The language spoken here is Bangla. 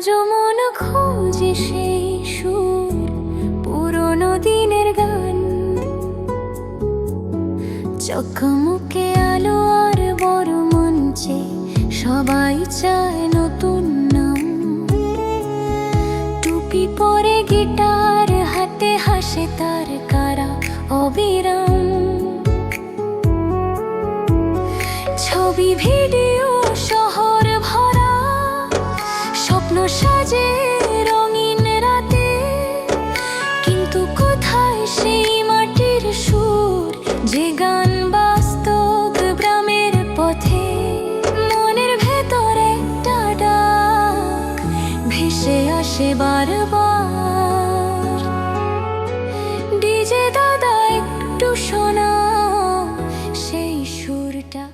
আজও মন খোঁজে সেই সুর, পুরনো দিনের গান। চকমকে আলো আর বড় মঞ্চে সবাই চায় নতুন নাম। টুপি পরে গিটার হাতে হাসে তার কারা অবিরাম। ছবি ভিডিও শহর ভরা, স্বপ্ন সাজে রঙিন রাতে। কিন্তু কোথায় সেই মাটির সুর, যে গান বাস্তব গ্রামের পথে? মনের ভেতরে একটা ডাক ভেসে আসে বারবার। ডিজে দাদা একটু শোনা সেই সুরটা।